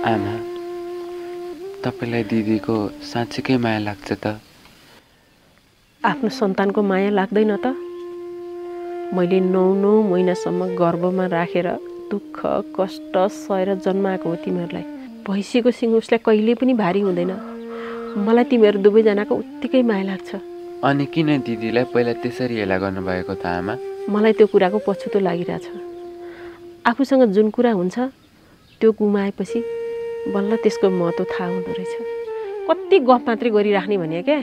आमा, तपाईँलाई दिदीको साँच्चीकै माया लाग्छ त? आफ्नो सन्तानको माया लाग्दैन त? मैले 9 महिनासम्म गर्भमा राखेर दुःख कष्ट सहेर जन्माएको हो तिमीहरूलाई। भैँसीको सिङ उसलाई कहिल्यै पनि भारी हुँदैन। मलाई तिमीहरू दुवैजनाको उत्तिकै माया लाग्छ। अनि किन दिदीलाई पहिला त्यसरी हेला गर्नुभएको त आमा? मलाई त्यो कुराको पछुतो लागिरहेछ। आफूसँग जुन कुरा हुन्छ त्यो गुमाएपछि बल्ल त्यसको महत्त्व थाहा हुँदो रहेछ। कति गफ मात्रै गरिराख्ने भने क्या।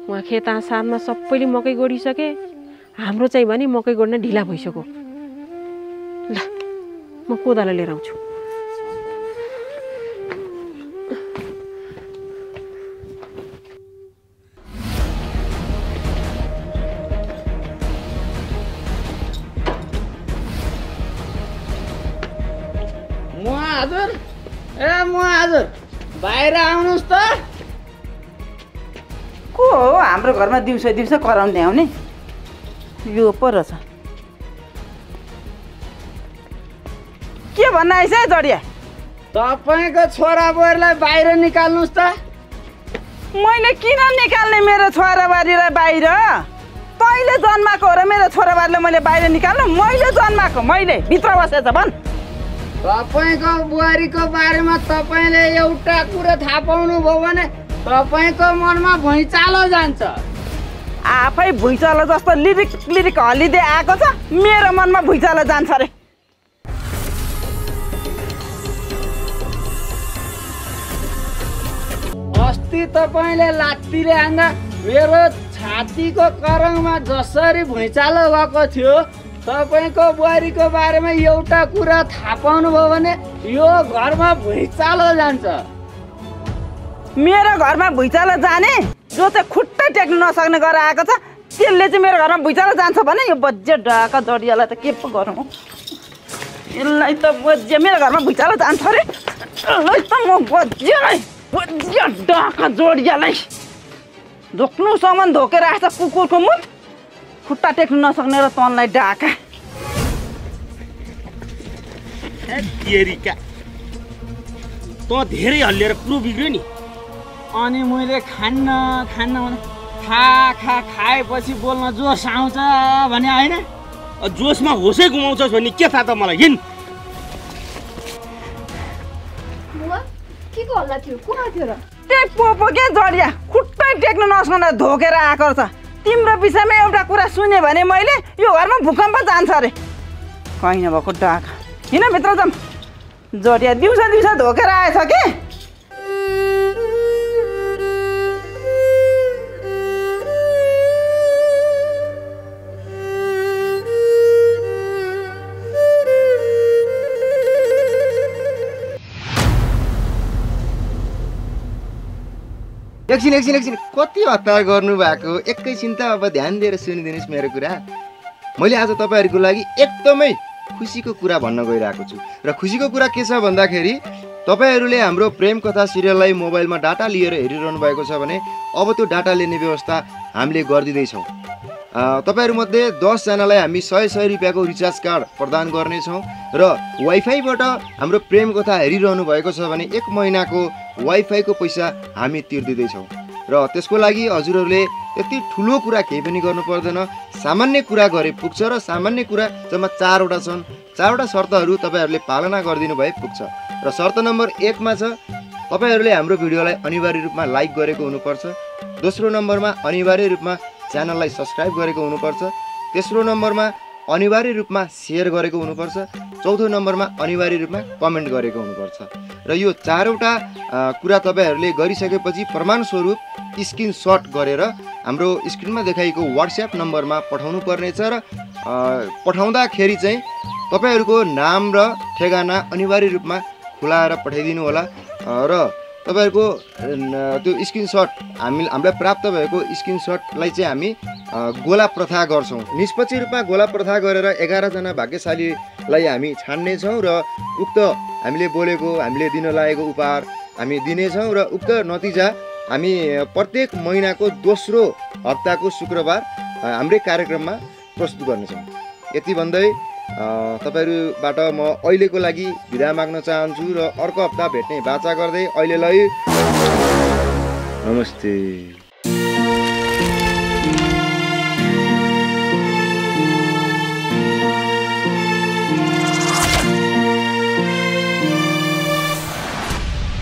उहाँ खेत सारमा सबैले मकै गोडिसके, हाम्रो चाहिँ भने मकै गोड्न ढिला भइसक्यो। ल म कोदालो लिएर आउँछु। हजुर बाहिर आउनुहोस् त। को हो हाम्रो घरमा दिउँसो दिउँसो कराउँदै आउने? यो पो रहेछ। के भन्न आइस है जडिया? तपाईँको छोरा बुहारीलाई बाहिर निकाल्नुहोस् त। मैले किन निकाल्ने मेरो छोराबारीलाई बाहिर? तैँले जन्माएको हो र मेरो छोराबारीलाई मैले बाहिर निकाल्नु? मैले जन्माएको, मैले भित्र बसेछ भन्। तपाईँको बुहारीको बारेमा तपाईँले एउटा कुरा थाहा पाउनुभयो भने तपाईँको मनमा भुइँचालो जान्छ। आफै भुइँचालो जस्तो लिरिक लिरिक हलिँदै आएको छ, मेरो मनमा भुइँचालो जान्छ अरे। अस्ति तपाईँले लात्तीले हान्दा मेरो छातीको करङमा जसरी भुइँचालो भएको थियो, तपाईँको बुहारीको बारेमा एउटा कुरा थाहा पाउनुभयो भने यो घरमा भुइँचालो जान्छ। मेरो घरमा भुइँचालो जाने जो चाहिँ खुट्टा टेक्नु नसक्ने गरेर आएको छ, त्यसले चाहिँ मेरो घरमा भुइँचालो जान्छ भने यो बज्जे ढाका जडियालाई त के पो गरौँ? यसलाई त बज्जे मेरो घरमा भुइँचालो जान्छ अरे। यसलाई त म बज्जे ढाका जडियालाई धोक्नुसम्म धोकेर आएको छ कुकुरको मुख, खुट्टा टेक्नु नसक्ने र तनलाई ढाका। त धेरै हल्लिएर पुरो बिग्रियो नि। अनि मैले खान्न भने खाएपछि बोल्न जोस आउँछ भने होइन? जोसमा होसै गुमाउँछस् भन्ने के थाहा त मलाई। हिँड। बुवा के को हल्ला थियो? को आथ्यो र? टेक पोपो के जडिया, खुट्टै टेक्नु नसक्ने धोकेर आएको छ। तिम्रो विषयमा एउटा कुरा सुने भने मैले यो घरमा भूकम्प जान्छ अरे। कहीँ नभएको डाका। हिँड भित्र जाऊँ। जडिया दिउँसो दिउँसो धोकेर आएछ कि? एकछिन कति हतार गर्नुभएको? एकैछिन त अब ध्यान दिएर सुनिदिनुहोस् मेरो कुरा। मैले आज तपाईँहरूको लागि एकदमै खुसीको कुरा भन्न गइरहेको छु। र खुसीको कुरा के छ भन्दाखेरि तपाईँहरूले हाम्रो प्रेम कथा सिरियललाई मोबाइलमा डाटा लिएर हेरिरहनु भएको छ भने अब त्यो डाटा लिने व्यवस्था हामीले गरिदिँदैछौँ। तपाईँहरूमध्ये 10 जनालाई हामी 100 रुपियाँको रिचार्ज कार्ड प्रदान गर्नेछौँ र वाइफाईबाट हाम्रो प्रेम कथा हेरिरहनु भएको छ भने 1 महिनाको वाइफाईको पैसा हामी तिर्दिँदैछौँ। र त्यसको लागि हजुरहरूले त्यति ठुलो कुरा केही पनि गर्नु पर्दैन। सामान्य कुरा गरे पुग्छ र सामान्य कुरा जम्मा 4वटा छन्। 4वटा शर्तहरू तपाईँहरूले पालना गरिदिनु भए पुग्छ। र शर्त नम्बर 1 मा छ तपाईँहरूले हाम्रो भिडियोलाई अनिवार्य रूपमा लाइक गरेको हुनुपर्छ। दोस्रो नम्बरमा अनिवार्य रूपमा च्यानललाई सब्सक्राइब गरेको हुनुपर्छ। तेस्रो नम्बरमा अनिवार्य रूपमा सेयर गरेको हुनुपर्छ। चौथो नम्बरमा अनिवार्य रूपमा कमेन्ट गरेको हुनुपर्छ। र यो 4वटा कुरा तपाईँहरूले गरिसकेपछि प्रमाणस्वरूप स्क्रिनसट गरेर हाम्रो स्क्रिनमा देखाइएको व्हाट्सएप नम्बरमा पठाउनु पर्नेछ। र पठाउँदाखेरि चाहिँ तपाईँहरूको नाम र ठेगाना अनिवार्य रूपमा खुलाएर पठाइदिनु होला। र तपाईँहरूको त्यो स्क्रिनसट हामीलाई प्राप्त भएको स्क्रिनसटलाई चाहिँ हामी गोला प्रथा गर्छौँ। निष्पक्ष रूपमा गोला प्रथा गरेर 11 जना भाग्यशालीलाई हामी छान्नेछौँ र उक्त हामीले बोलेको हामीले दिन लागेको उपहार हामी दिनेछौँ र उक्त नतिजा हामी प्रत्येक महिनाको दोस्रो हप्ताको शुक्रबार हाम्रै कार्यक्रममा प्रस्तुत गर्नेछौँ। यति भन्दै तपाईँहरूबाट म अहिलेको लागि बिदा माग्न चाहन्छु र अर्को हप्ता भेट्ने बाचा गर्दै अहिलेलाई नमस्ते।